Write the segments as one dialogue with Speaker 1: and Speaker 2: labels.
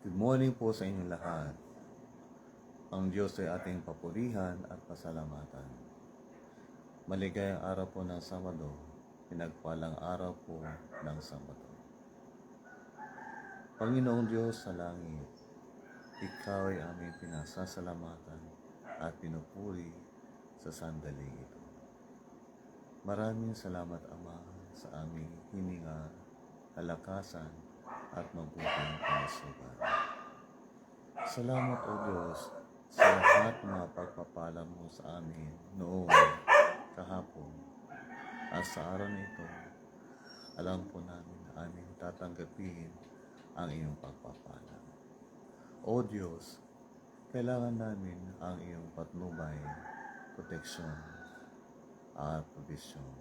Speaker 1: Good morning po sa inyong lahat. Ang Diyos ay ating papurihan at pasalamatan. Maligayang araw po ng Sabado, pinagpalang araw po ng Sabado. Panginoong Diyos sa langit, Ikaw ay aming pinasasalamatan at pinupuri sa sandaling ito. Maraming salamat, Ama, sa aming hininga, kalakasan at mabuting kalusugan. Salamat, O Diyos, sa lahat ng mga pagpapala mo sa amin noong kahapon at sa araw na ito. Alam po namin na aming tatanggapin ang iyong pagpapala. O Diyos, kailangan namin ang iyong patnubay, proteksyon at provisyon.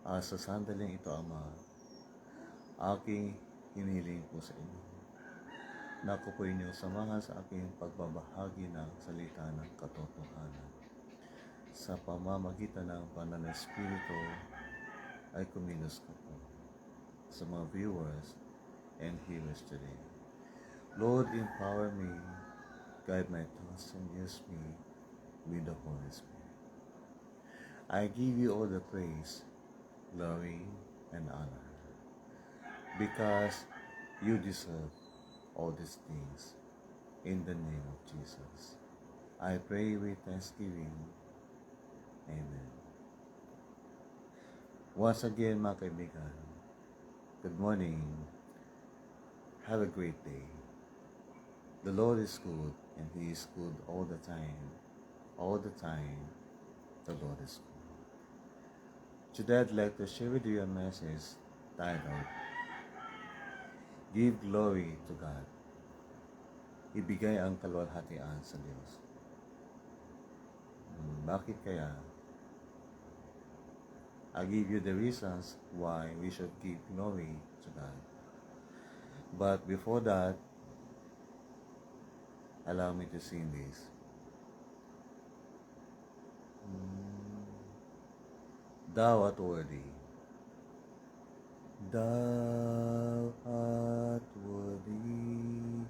Speaker 1: Sa sandaling ito, Ama, aking hiniling po sa inyo na ako po inyong samahan sa aking pagbabahagi ng salita ng katotohanan. Sa pamamagitan ng banal na Espiritu ay kumilos ko po sa mga viewers and hearers today. Lord, empower me, guide my thoughts, and use me with the Holy Spirit. I give you all the praise, glory, and honor, because you deserve all these things. In the name of Jesus, I pray with thanksgiving. Amen. Once again, mga kaibigan, good morning. Have a great day. The Lord is good, and He is good all the time. All the time, the Lord is good. Today, I'd like to share with you a message titled, Give Glory to God. Ibigay ang kaluwalhatian sa Diyos. Bakit kaya? I'll give you the reasons why we should give glory to God. But before that, allow me to sing this. Thou art worthy. Thou art worthy.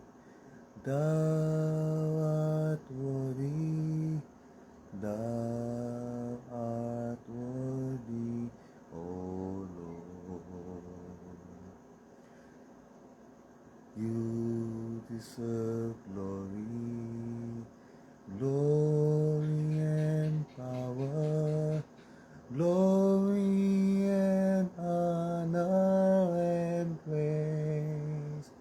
Speaker 1: Thou art worthy. Thou art worthy, O Lord. You deserve glory, glory and power, glory and honor and praise.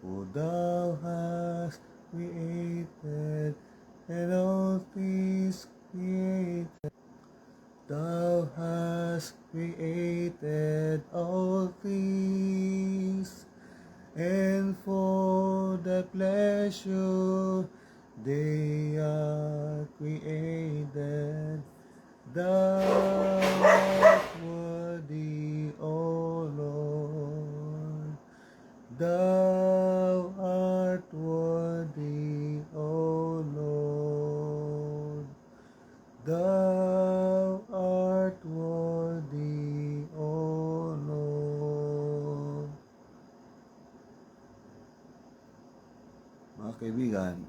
Speaker 1: For thou hast created and all things created. Thou hast created all things, and for thy pleasure they are created. Thou art worthy, O Lord. Thou art worthy, O Lord. Thou art worthy, O Lord. Mga kaibigan,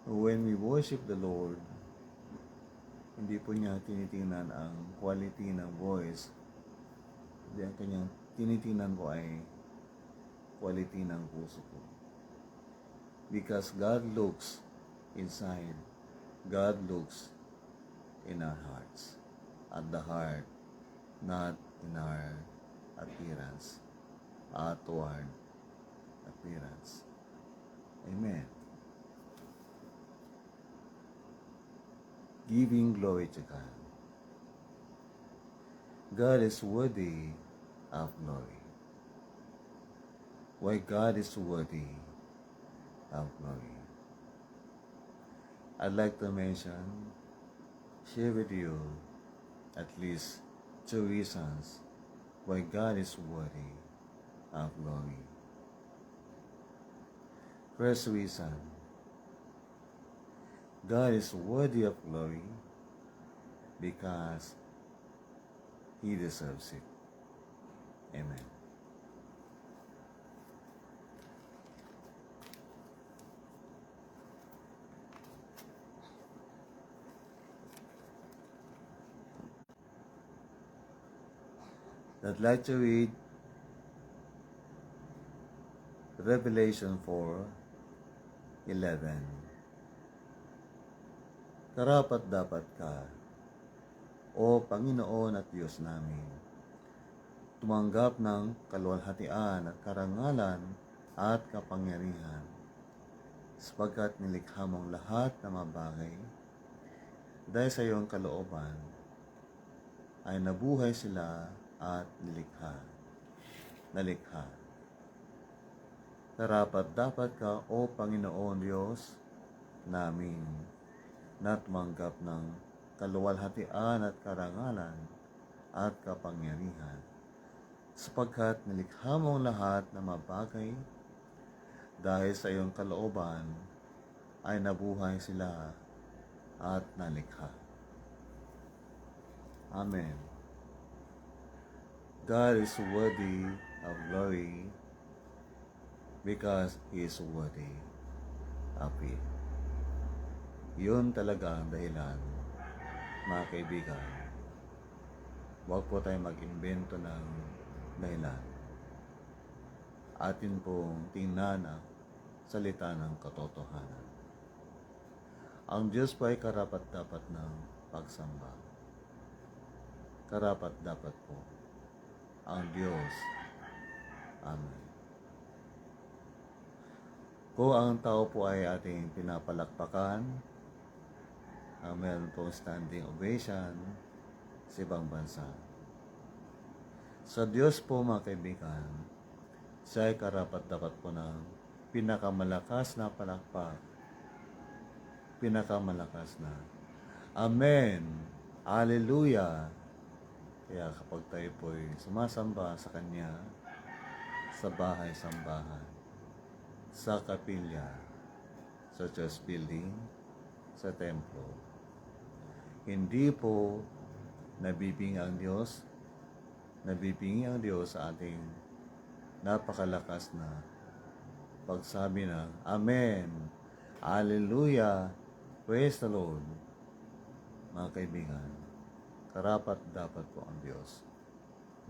Speaker 1: when we worship the Lord, hindi po niya tinitingnan ang quality ng voice. Hindi ang kanyang tinitingnan po ay quality ng puso po. Because God looks inside. God looks in our hearts. At the heart, not in our appearance. Outward appearance. Amen. Giving glory to God. God is worthy of glory. Why God is worthy of glory? I'd like to share with you at least 2 reasons why God is worthy of glory. First reason, God is worthy of glory because He deserves it. Amen. I'd like to read Revelation 4:11. Karapat-dapat ka, O Panginoon at Diyos namin, tumanggap ng kaluwalhatian at karangalan at kapangyarihan, sapagkat nilikha mong lahat na mabagay, dahil sa iyong kalooban ay nabuhay sila at nalikha. Karapat-dapat ka, O Panginoon Diyos namin, na tumanggap ng kaluwalhatian at karangalan at kapangyarihan, sapagkat nilikha mong lahat na mabagay, dahil sa iyong kalooban ay nabuhay sila at nalikha. Amen. God is worthy of glory because He is worthy of it. Yun talaga ang dahilan, mga kaibigan. Huwag po tayong mag-imbento ng dahilan. Atin pong tingnan ang salita ng katotohanan. Ang Diyos po ay karapat-dapat ng pagsamba. Karapat-dapat po ang Diyos. Amen. Kung ang tao po ay ating pinapalakpakan, meron pong standing ovation sa ibang bansa. Sa Diyos po, mga kaibigan, siya ay karapat-dapat po ng pinakamalakas na palakpak. Pinakamalakas na. Amen. Hallelujah. Kaya kapag tayo po ay sumasamba sa Kanya, sa bahay-sambahan, sa kapilya, sa church building, sa templo, hindi po nabibingi ang Diyos sa ating napakalakas na pagsabi ng Amen, Hallelujah, Praise the Lord. Mga kaibigan, karapat-dapat po ang Diyos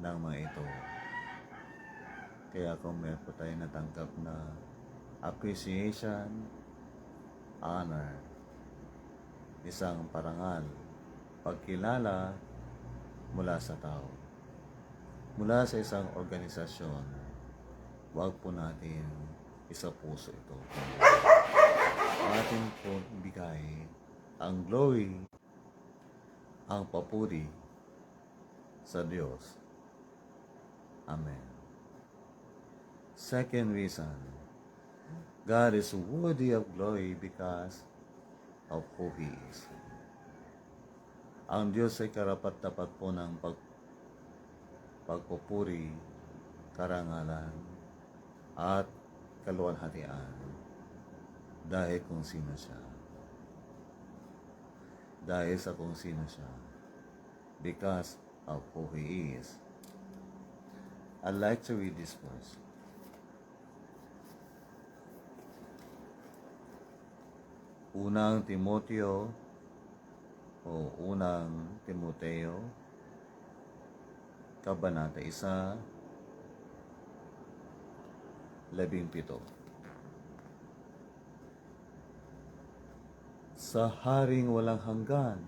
Speaker 1: ng mga ito. Kaya kung meron po tayo natanggap na appreciation, honor, isang parangal, pagkilala mula sa tao, mula sa isang organisasyon, huwag po natin isapuso ito. Atin po ibigay ang glory, ang papuri sa Diyos. Amen. Second reason, God is worthy of glory because of who He is. Ang Diyos ay karapat-dapat po ng pagpupuri, karangalan, at kaluwalhatian dahil kung sino siya. Dahil sa kung sino siya. Because of who He is. I'd like to read this verse. Unang Timoteo o Unang Timoteo, Kabanata 1:17. Sa haring walang hanggan,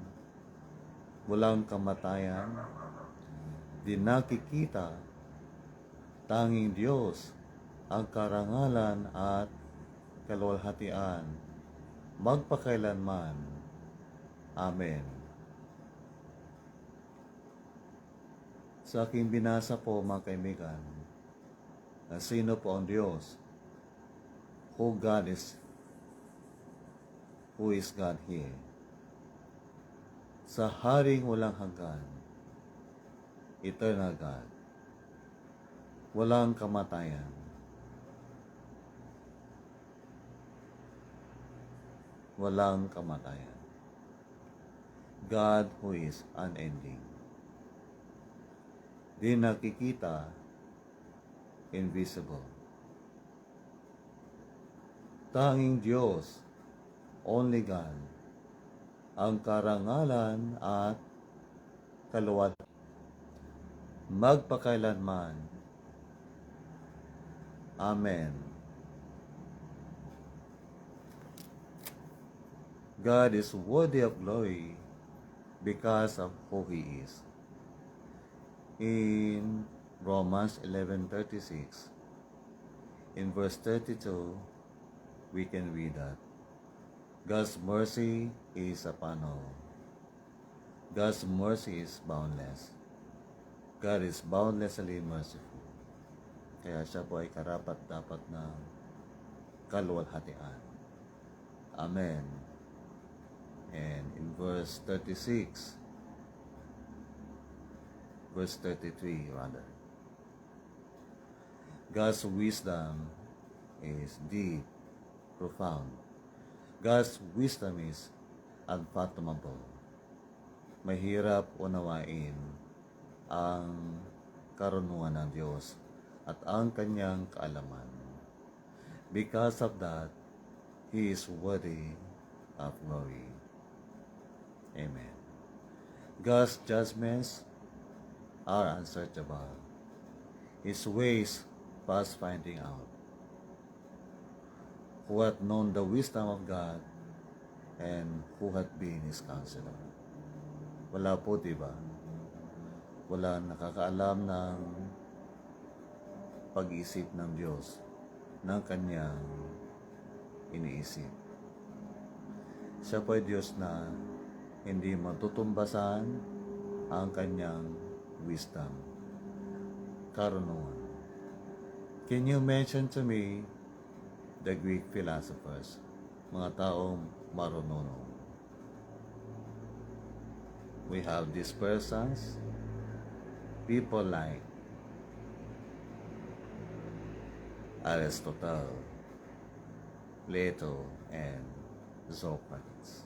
Speaker 1: walang kamatayan, di nakikita, tanging Diyos ang karangalan at kaluwalhatian, magpakailanman. Amen. Sa aking binasa po, mga kaibigan, na sino po ang Diyos? Who is God here? Sa haring walang hanggan, eternal God, walang kamatayan, God who is unending, di nakikita, invisible, tanging Diyos, only God, ang karangalan at kaluwalhatian, magpakailanman. Amen. God is worthy of glory because of who He is. In Romans 11:36, in verse 32, we can read that God's mercy is upon all. God's mercy is boundless. God is boundlessly merciful. Kaya siya po ay karapat-dapat ng kaluwalhatian. Amen. And in verse 33 rather, God's wisdom is deep, profound. God's wisdom is unfathomable. Mahirap unawain ang karunungan ng Diyos at ang kanyang kaalaman. Because of that, He is worthy of glory. Amen. God's judgments are unsearchable. His ways past finding out. Who hath known the wisdom of God, and who hath been His counselor? Wala po, diba? Wala nakakaalam ng pag-isip ng Diyos, ng kanyang iniisip. Siya po ay Diyos na hindi matutumbasan ang kanyang wisdom, karunungan. Can you mention to me the Greek philosophers, mga taong marunong? We have these persons, people like Aristotle, Plato, and Socrates,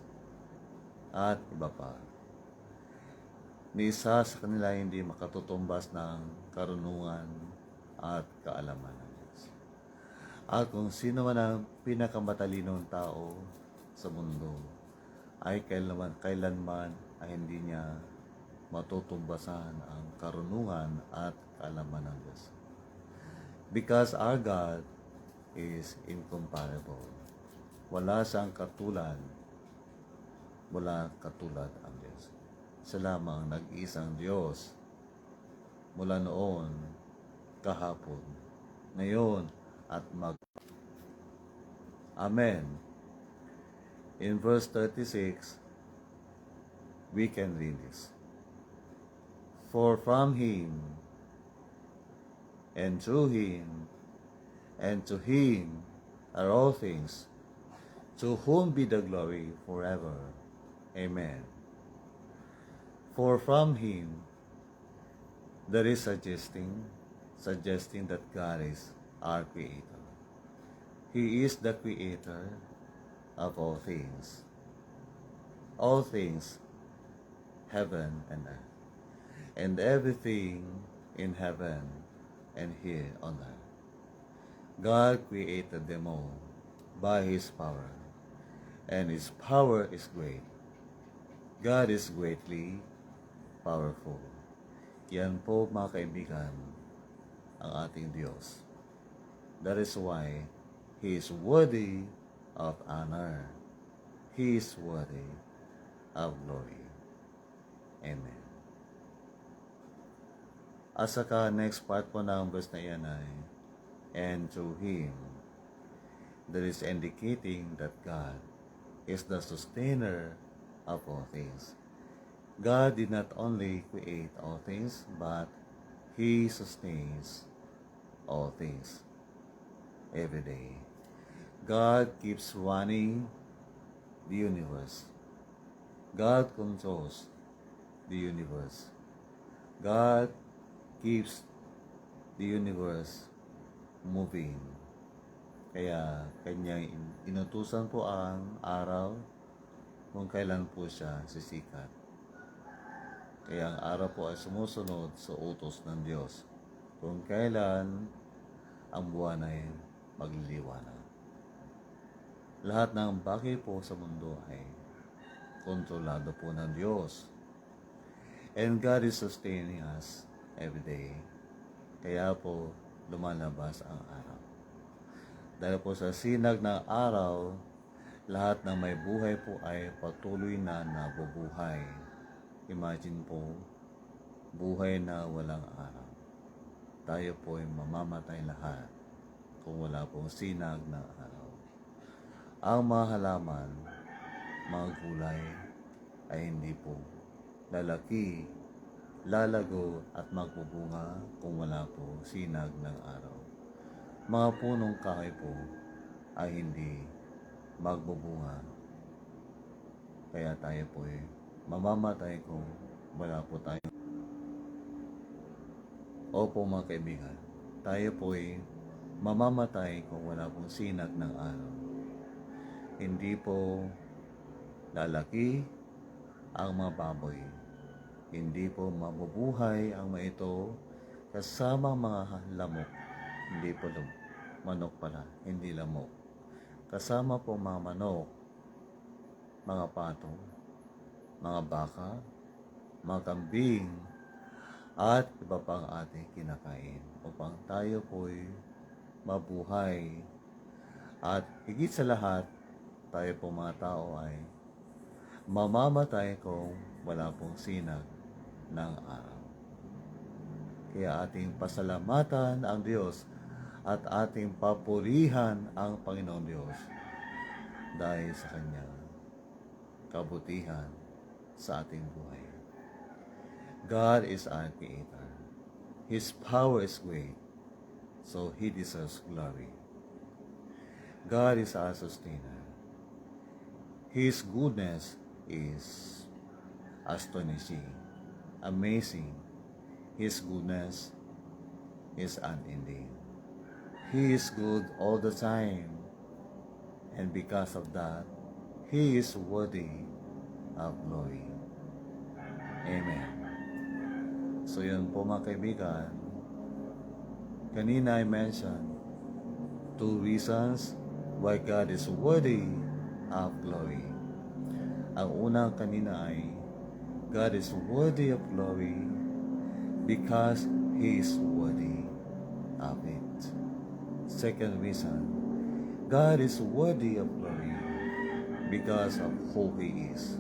Speaker 1: at iba pa. Ni isa sa kanila hindi makatutumbas ng karunungan at kaalaman ng Diyos. At kung sino man ang pinakamatalinong tao sa mundo, ay kailanman ay hindi niya matutumbasan ang karunungan at kaalaman ng Diyos. Because our God is incomparable. Wala siyang katulad. Wala katulad ang Diyos. Siya lamang nag-iisang Diyos mula noon, kahapon, ngayon, at Amen. In verse 36, we can read this. For from Him, and through Him, and to Him are all things, to whom be the glory forever. Amen. For from Him, there is suggesting that God is our Creator. He is the Creator of all things. All things, heaven and earth, and everything in heaven and here on earth. God created them all by His power, and His power is great. God is greatly powerful. Yan po, mga kaibigan, ang ating Diyos. That is why He is worthy of honor. He is worthy of glory. Amen. At saka next part po ng verse na yan ay, and through Him, that is indicating that God is the sustainer of all things. God did not only create all things, but He sustains all things every day. God keeps running the universe. God controls the universe. God keeps the universe moving. Kaya kanyang inutusan po ang araw kung kailan po siya sisikat. Kaya ang araw po ay sumusunod sa utos ng Diyos kung kailan ang buwan ay magliliwanag. Lahat ng bagay po sa mundo ay kontrolado po ng Diyos. And God is sustaining us everyday. Kaya po lumalabas ang araw. Dahil po sa sinag ng araw, lahat ng may buhay po ay patuloy na nabubuhay. Imagine po, buhay na walang araw. Tayo po ay mamamatay lahat kung wala pong sinag ng araw. Ang mga halaman, mga gulay, ay hindi po lalaki, lalago at magbubunga kung wala po sinag ng araw. Mga punong kahoy po ay hindi magbubunga. Kaya tayo po ay mamamatay kung wala po tayo. Opo mga kaibigan, tayo po ay mamamatay kung wala pong sinag ng araw. Hindi po lalaki ang mga baboy. Hindi po mabubuhay ang mga ito kasama mga lamok. Hindi po manok pala, hindi lamok. Kasama po mga manok, mga pato, mga baka, mga kambing, at iba pang ating kinakain upang tayo po'y mabuhay. At higit sa lahat, tayo po mga tao ay mamamatay kung wala pong sinag ng araw. Kaya ating pasalamatan ang Diyos at ating papurihan ang Panginoon Diyos dahil sa Kanyang kabutihan sa ating buhay. God is our Creator. His power is great, so He deserves glory. God is our sustainer. His goodness is astonishing, amazing. His goodness is unending. He is good all the time, and because of that, He is worthy of glory. Amen. So yun po mga kaibigan, kanina I mentioned 2 reasons why God is worthy of glory. Ang unang kanina ay God is worthy of glory because He is worthy of it. Second reason, God is worthy of glory because of who He is.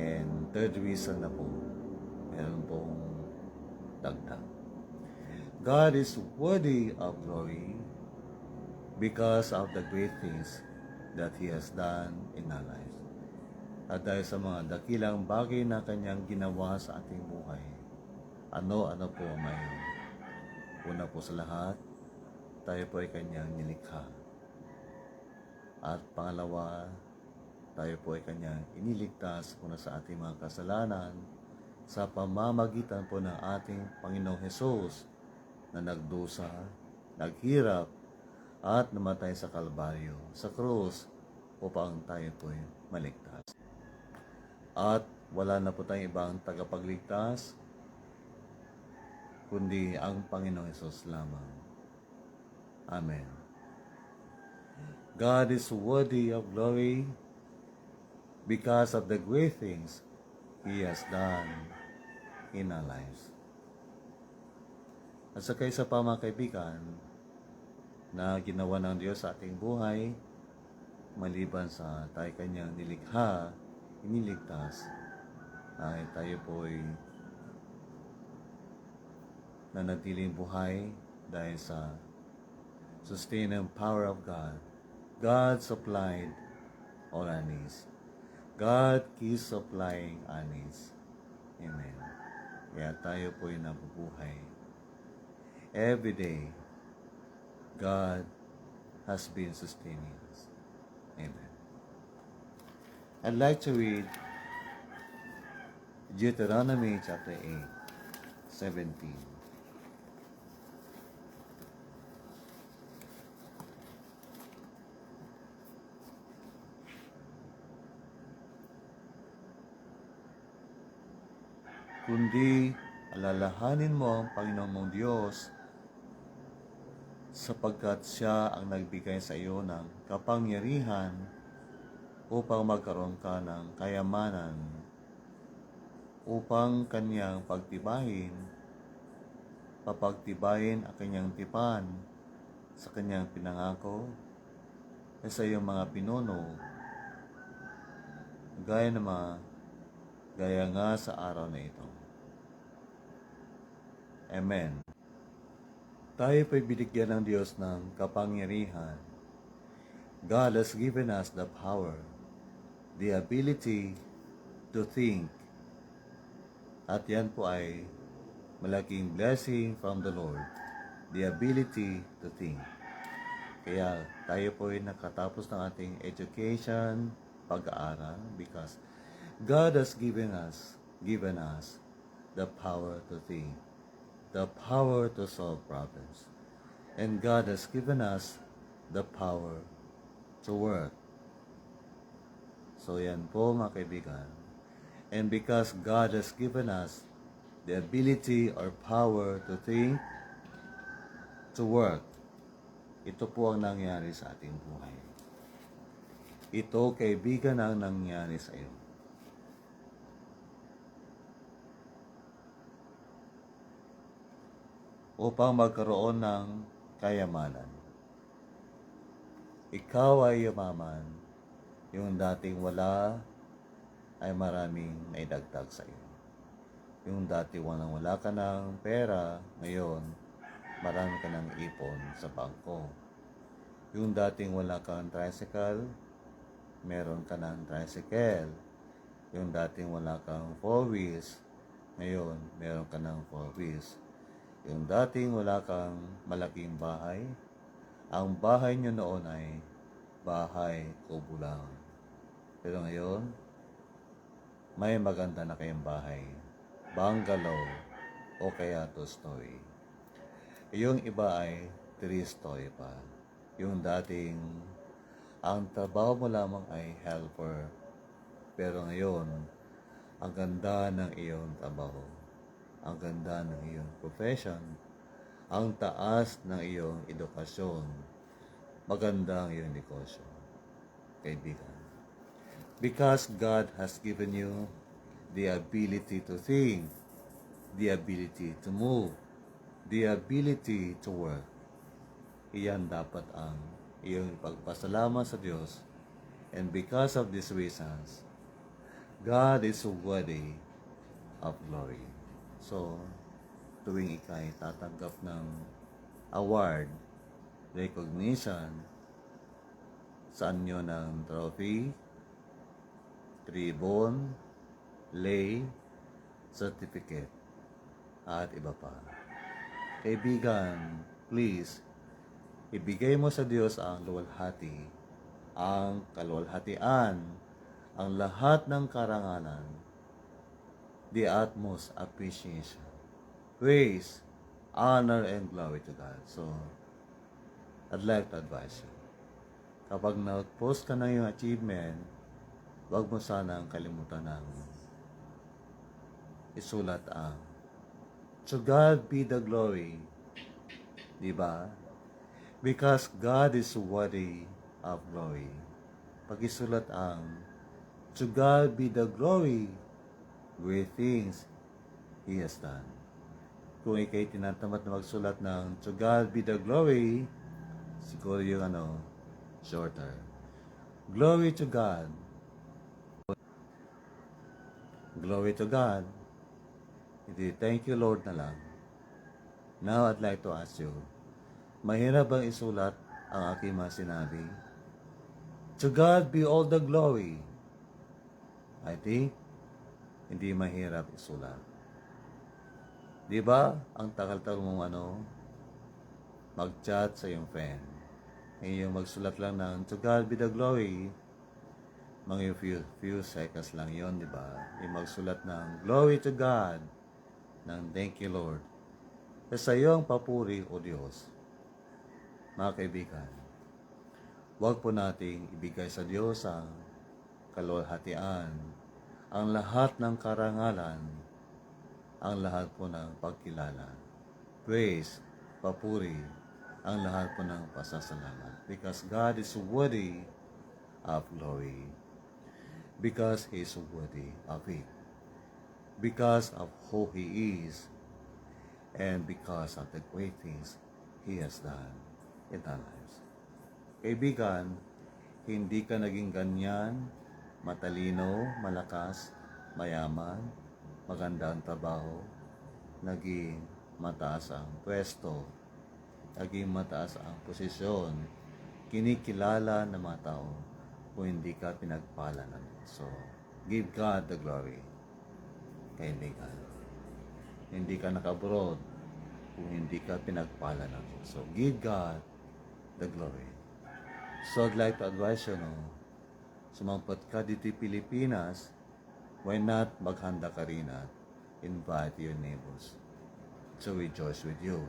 Speaker 1: And third reason na po, meron pong dagdag. God is worthy of glory because of the great things that He has done in our lives. At dahil sa mga dakilang bagay na Kanyang ginawa sa ating buhay, ano-ano po ang mayroon. Una po sa lahat, tayo po ay Kanyang nilikha. At pangalawa, tayo po ay Kanyang iniligtas mula sa ating mga kasalanan sa pamamagitan po ng ating Panginoong Hesus na nagdusa, naghirap, at namatay sa Kalbaryo, sa krus, upang tayo po ay maligtas. At wala na po tayong ibang tagapagligtas, kundi ang Panginoong Hesus lamang. Amen. God is worthy of glory because of the great things He has done in our lives. At sa kaysa pa mga kaibigan, na ginawa ng Diyos sa ating buhay, maliban sa tayo Kanyang nilikha, iniligtas, ay tayo po'y nanatiling buhay dahil sa sustaining power of God. God supplied all our needs. God keeps supplying our needs. Amen. Kaya tayo po'y nabubuhay. Every day, God has been sustaining us. Amen. I'd like to read Deuteronomy chapter 8, 17. Kundi alalahanin mo ang Panginoon mong Diyos sapagkat Siya ang nagbigay sa iyo ng kapangyarihan upang magkaroon ka ng kayamanan, upang Kanyang pagtibahin papagtibayin ang kanyang tipan sa kanyang pinangako sa iyong mga pinuno, gaya nga sa araw na ito. Amen. Tayo po'y binigyan ng Diyos ng kapangyarihan. God has given us the power, the ability to think. At yan po ay malaking blessing from the Lord, the ability to think. Kaya tayo po ay nakatapos ng ating education, pag-aaral, because God has given us the power to think, the power to solve problems. And God has given us the power to work. So yan po mga kaibigan. And because God has given us the ability or power to think, to work, ito po ang nangyari sa ating buhay. Ito, kaibigan, ang nangyari sa iyo. Upang magkaroon ng kayamanan. Ikaw ay yumaman, yung dating wala ay maraming naidagdag sa iyo. Yung dati wala ka ng pera, ngayon marami ka ng ipon sa bangko. Yung dating wala kang tricycle, meron ka ng tricycle. Yung dating wala kang 4 wheels, ngayon meron ka ng 4 wheels. Yung dating wala kang malaking bahay, ang bahay nyo noon ay bahay kubo lang. Pero ngayon, may maganda na kayong bahay, bungalow o kaya 2-story. Yung iba ay 3-story pa. Yung dating ang trabaho mo lamang ay helper, pero ngayon ang ganda ng iyong trabaho, ang ganda ng iyong profession, ang taas ng iyong edukasyon, maganda ang iyong negosyo, kaibigan. Because God has given you the ability to think, the ability to move, the ability to work. Iyan dapat ang iyong pagpasalamat sa Diyos. And because of these reasons, God is worthy of glory. So, tuwing ikay tatanggap ng award, recognition, sa anyo ng trophy, ribbon, lei, certificate, at iba pa. Kaibigan, please, ibigay mo sa Diyos ang luwalhati, ang kaluwalhatian, ang lahat ng karangalan, the utmost appreciation, praise, honor, and glory to God. So, I'd like to advise you, kapag nag-post ka ng iyong achievement, huwag mo sanang kalimutan ng isulat ang to God be the glory. Diba? Because God is worthy of glory. Pag-isulat ang to God be the glory with things He has done. Kung ikay tinatamad na magsulat ng to God be the glory, siguro yung shorter. Glory to God. Glory to God. Hindi, thank you Lord na lang. Now I'd like to ask you, mahirap bang isulat ang aking mga sinabi? To God be all the glory. I think, hindi mahirap isulat. Di ba? Ang tagal-tagal mong mag-chat sa iyong friend. Yung magsulat lang ng to God be the glory, mga few seconds lang yon, di ba? Yung magsulat ng glory to God, ng thank you Lord. Sa iyong papuri o Diyos, mga kaibigan, huwag po nating ibigay sa Diyos ang kaluwalhatian, ang lahat ng karangalan, ang lahat po ng pagkilala, praise, papuri, ang lahat po ng pasasalamat. Because God is worthy of glory. Because He is worthy of it. Because of who He is. and because of the great things He has done in our lives. Kaibigan, hindi ka naging ganyan, matalino, malakas, mayaman, maganda ang trabaho, naging mataas ang pwesto, naging mataas ang posisyon, kinikilala ng mga tao kung hindi ka pinagpala ng Diyos. So, give God the glory, kaibigan. Hindi ka nakabrod kung hindi ka pinagpala ng Diyos. So, give God the glory. So, I'd like to advise you, sumampat ka dito Pilipinas, why not maghanda ka rin at invite your neighbors to rejoice with you.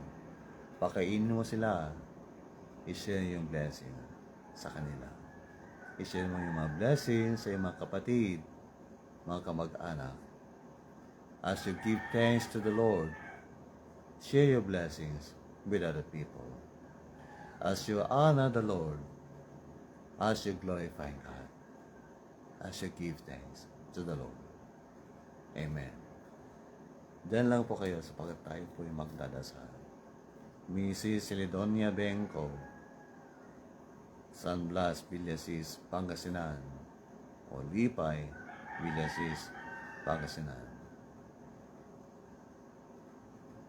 Speaker 1: Pakainin mo sila, i-share yung blessing sa kanila. I-share mo yung mga blessings sa iyong mga kapatid, mga kamag-anak. As you give thanks to the Lord, share your blessings with other people. As you honor the Lord, as you glorify God, as you give thanks to the Lord. Amen. Diyan lang po kayo sapagkat tayo po yung magdadasal. Mrs. Celedonia Benco, San Blas, Villasis, Pangasinan, o Lipay, Villasis, Pangasinan.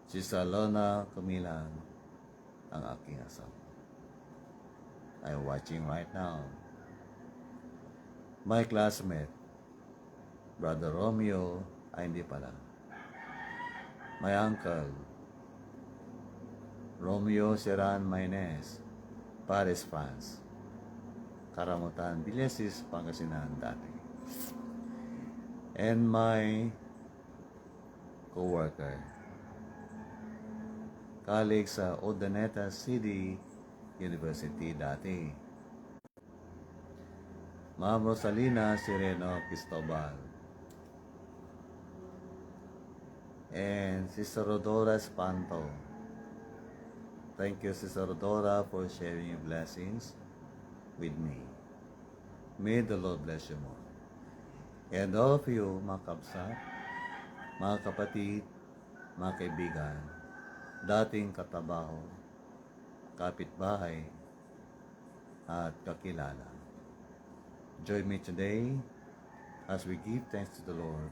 Speaker 1: Si Salona Kumilan, ang aking asawa. I'm watching right now. My classmate, Brother Romeo, ay hindi pala. My uncle, Romeo Serran Maynes, Paris, France. Karamutan, Villasis, Pangasinan dati. And my co-worker, colleague sa Urdaneta City University dati. Ma'am Rosalina Sireno Cristobal. And Sister Rodora Espanto. Thank you, Sister Rodora, for sharing your blessings with me. May the Lord bless you more. And all of you, mga kabsat, mga kapatid, mga kaibigan, dating katrabaho, kapitbahay, at kakilala. Join me today as we give thanks to the Lord,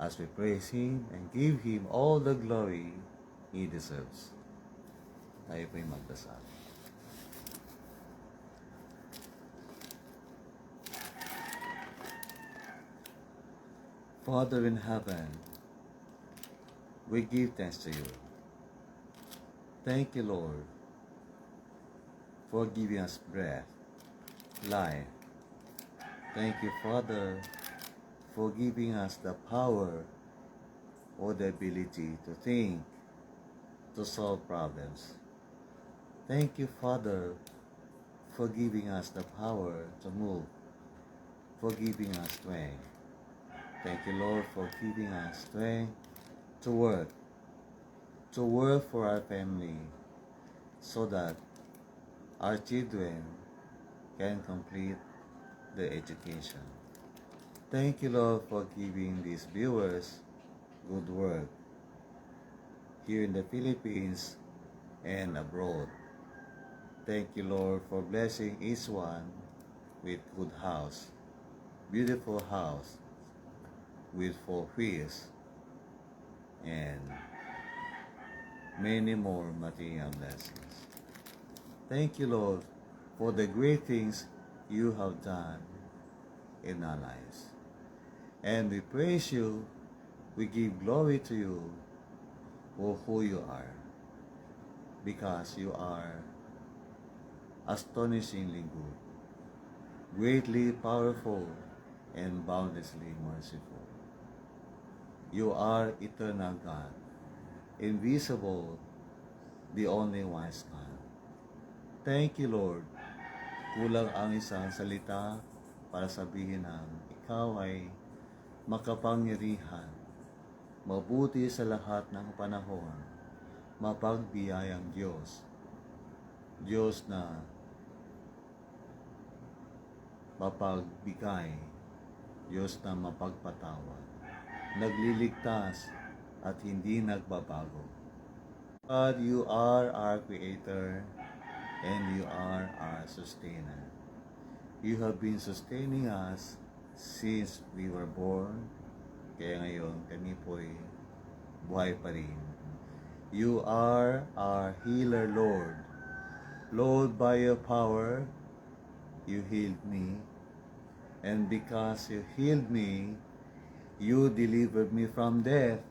Speaker 1: as we praise Him and give Him all the glory He deserves. Tayo po'y magdasal. Father in heaven, we give thanks to you. Thank you, Lord, for giving us breath, life. Thank you, Father, for giving us the power or the ability to think, to solve problems. Thank you, Father, for giving us the power to move, for giving us strength. Thank you, Lord, for giving us strength to work for our family, so that our children can complete their education. Thank you, Lord, for giving these viewers good work here in the Philippines and abroad. Thank you, Lord, for blessing each one with good house, beautiful house, with 4 wheels, and many more material blessings. Thank you, Lord, for the great things you have done in our lives. And we praise you, we give glory to you for who you are, because you are astonishingly good, greatly powerful, and boundlessly merciful. You are eternal God, invisible, the only wise God. Thank you, Lord. Kulang ang isang salita para sabihin ng ikaw ay makapangyarihan, mabuti sa lahat ng panahon, mapagbiyayang Diyos, Diyos na mapagbigay, Diyos na mapagpatawad, nagliligtas, at hindi nagbabago. God, you are our Creator and you are our Sustainer. You have been sustaining us since we were born, kaya ngayon kami po'y buhay pa rin. You are our healer, Lord. Lord, by your power, you healed me. And because you healed me, you delivered me from death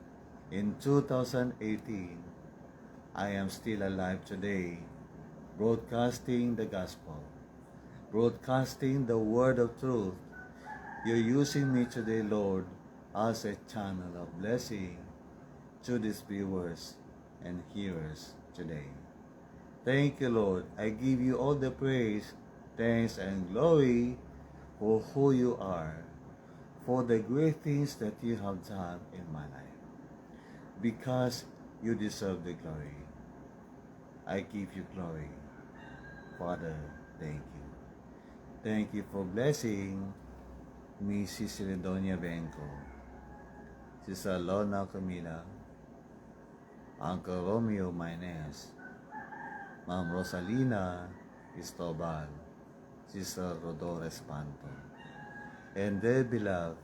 Speaker 1: in 2018. I am still alive today, broadcasting the gospel, broadcasting the word of truth. You're using me today, Lord, as a channel of blessing to these viewers and hearers today. Thank you, Lord. I give you all the praise, thanks, and glory for who you are, for the great things that you have done in my life, because you deserve the glory. I give you glory. Father, thank you. Thank you for blessing Mrs. Celedonia Benco, Sister Lorna Camila, Uncle Romeo Maynes, Ma'am Rosalina Cristobal, Sister Rodores Panto, and their beloved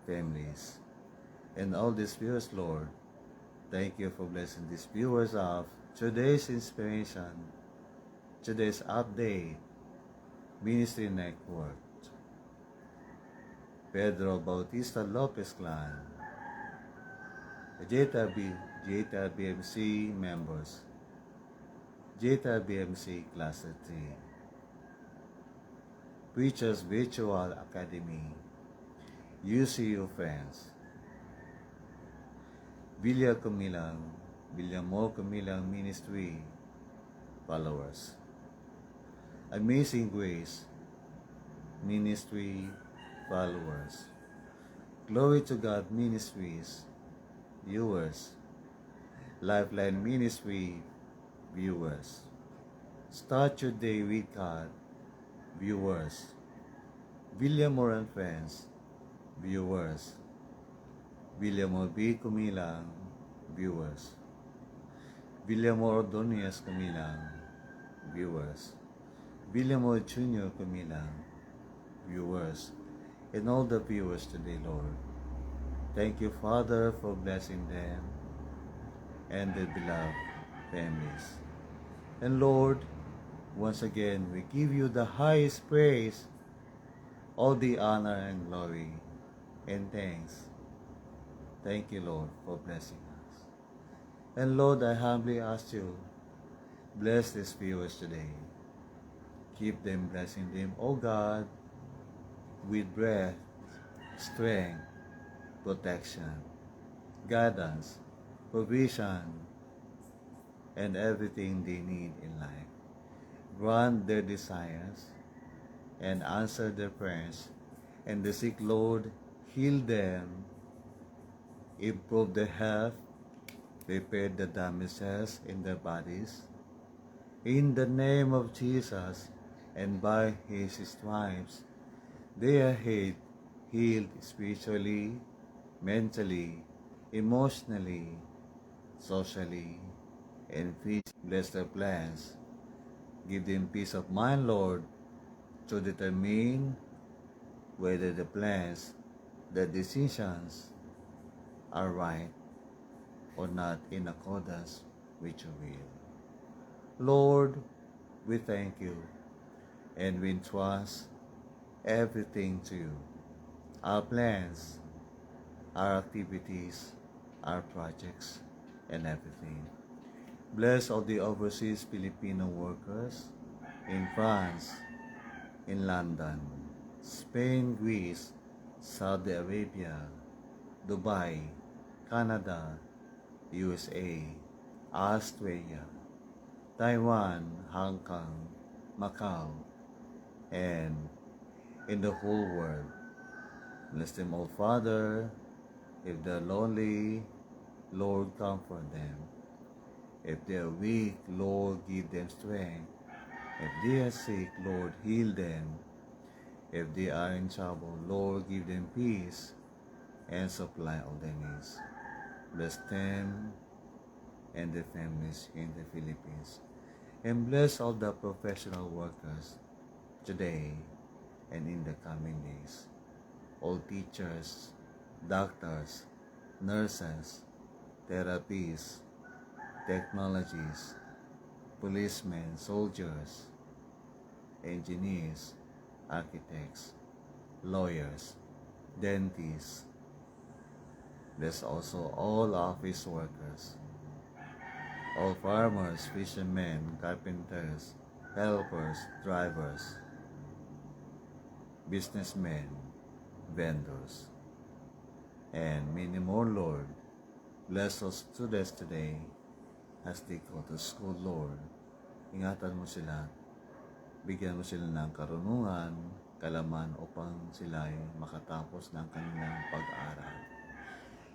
Speaker 1: families, and all these viewers, Lord. Thank you for blessing these viewers of today's inspiration, today's update, Ministry Network, Pedro Bautista Lopez Clan, Jeta BMC members, Jeta BMC Class 3, Preachers Virtual Academy, UCU Friends, Villamor Cumilang Ministry followers, Amazing Grace Ministry followers, Glory to God Ministries viewers, Lifeline Ministry viewers, Start Your Day with God viewers, Villamor and Friends viewers, Villamor B. Cumilang viewers, Villamor Ordonez Cumilang viewers, Villamor Jr. Cumilang viewers, and all the viewers today, Lord. Thank you, Father, for blessing them and their beloved families. And Lord, once again, we give you the highest praise, all the honor and glory, and thanks. Thank you, Lord, for blessing us. And Lord, I humbly ask you, bless these viewers today. Keep them, blessing them, oh God, with breath, strength, protection, guidance, provision, and everything they need in life. Grant their desires and answer their prayers. And the sick, Lord, heal them, improve their health, repair the damages in their bodies. In the name of Jesus, and by His stripes, they are healed spiritually, mentally, emotionally, socially, and physically. Bless their plans. Give them peace of mind, Lord, to determine whether the plans, the decisions are right or not in accordance with your will. Lord, we thank you and we entrust everything to you. Our plans, our activities, our projects, and everything. Bless all the overseas Filipino workers in France, in London, Spain, Greece, Saudi Arabia, Dubai, Canada, USA, Australia, Taiwan, Hong Kong, Macau, and in the whole world. Bless them all, Father. If they're lonely, Lord, comfort them. If they are weak, Lord, give them strength. If they are sick, Lord, heal them. If they are in trouble, Lord, give them peace and supply all their needs. Bless them and their families in the Philippines. And bless all the professional workers today and in the coming days. All teachers, doctors, nurses, therapists, technologies, policemen, soldiers, engineers, architects, lawyers, dentists. Bless also all office workers, all farmers, fishermen, carpenters, helpers, drivers, businessmen, vendors, and many more, Lord. Bless us students today as they go to school, Lord. Ingatan mo sila, bigyan mo sila ng karunungan, kalaman upang sila ay makatapos ng kanilang pag-aaral.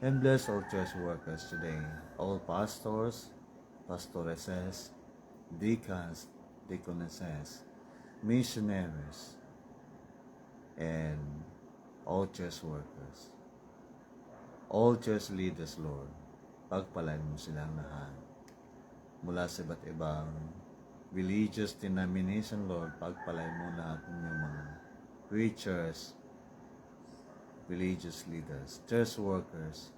Speaker 1: And bless all church workers today, all pastors, pastoresses, deacons, deaconesses, missionaries, and all church workers, all church leaders, Lord. Pagpalain mo silang lahat. Mula sa iba't ibang religious denomination, Lord, pagpalain mo lahat ng mga preachers, religious leaders, church workers.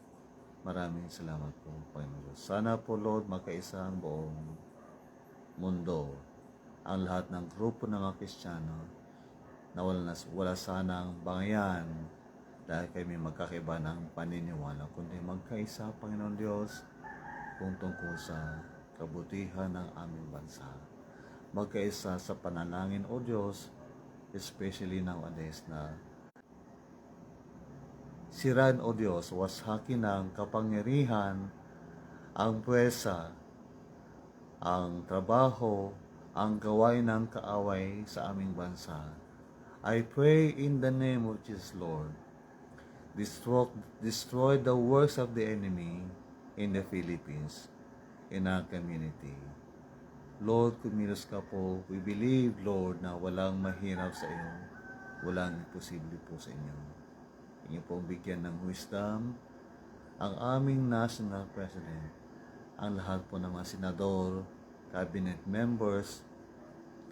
Speaker 1: Maraming salamat po, Panginoon. Sana po, Lord, magkaisa ang buong mundo, ang lahat ng grupo ng mga Kristiyano, na wala sanang bangayan dahil kayo may magkakaiba ng paniniwala, kundi magkaisa, Panginoon Diyos, kung tungkol sa kabutihan ng aming bansa. Magkaisa sa panalangin, O Diyos, especially nowadays na siraan, O Diyos, wasakin ng kapangyarihan, ang pwersa, ang trabaho, ang gawain ng kaaway sa aming bansa. I pray in the name of Jesus, Lord, destroy the works of the enemy in the Philippines, in our community. Lord, kumilos ka po. We believe, Lord, na walang mahirap sa iyo. Walang imposible po sa inyo. Inyo pong bigyan ng wisdom ang aming national president, ang lahat po ng mga senador, cabinet members,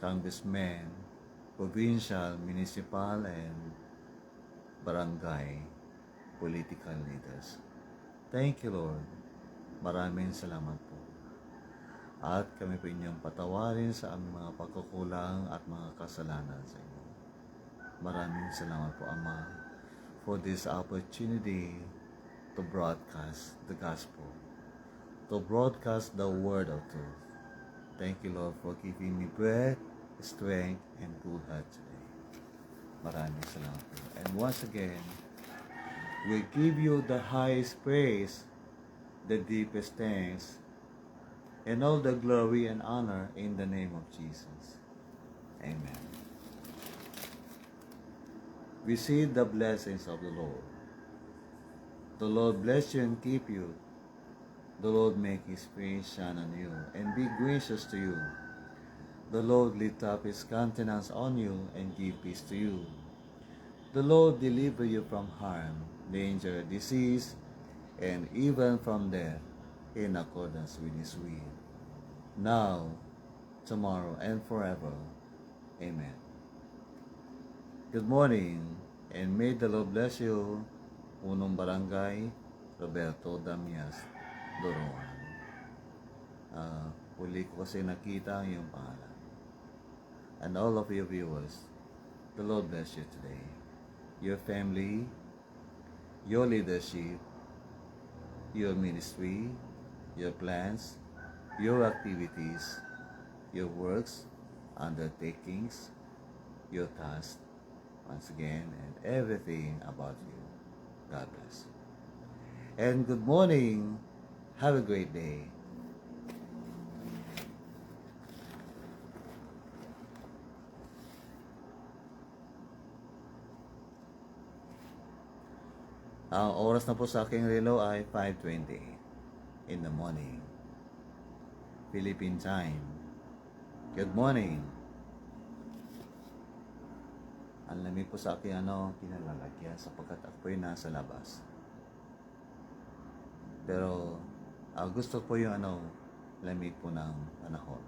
Speaker 1: congressmen, provincial, municipal, and barangay political leaders. Thank you, Lord. Maraming salamat po. At kami po inyong patawarin sa aming mga pagkukulang at mga kasalanan sa inyo. Maraming salamat po, Ama, for this opportunity to broadcast the gospel, to broadcast the word of truth. Thank you, Lord, for giving me breath, strength, and good health today. Maraming salamat po. And once again, we give you the highest praise, the deepest thanks, and all the glory and honor in the name of Jesus. Amen. Receive the blessings of the Lord. The Lord bless you and keep you. The Lord make his face shine on you and be gracious to you. The Lord lift up his countenance on you and give peace to you. The Lord deliver you from harm, danger, disease, and even from death, in accordance with his will, now, tomorrow, and forever. Amen. Good morning, and may the Lord bless you. Unong Barangay, Roberto Damias, Doruan. Huli ko kasi nakita ang iyong pangalan. And all of your viewers, the Lord bless you today. Your family, your leadership, your ministry, your plans, your activities, your works, undertakings, your tasks, once again, and everything about you. God bless. And good morning. Have a great day. Ang oras na po sa aking relo ay 5:20 in the morning, Philippine time. Good morning. Ang lamig po sa aking kinalalagyan sapagkat ako'y nasa labas. Pero gusto po yung lamig po ng panahon.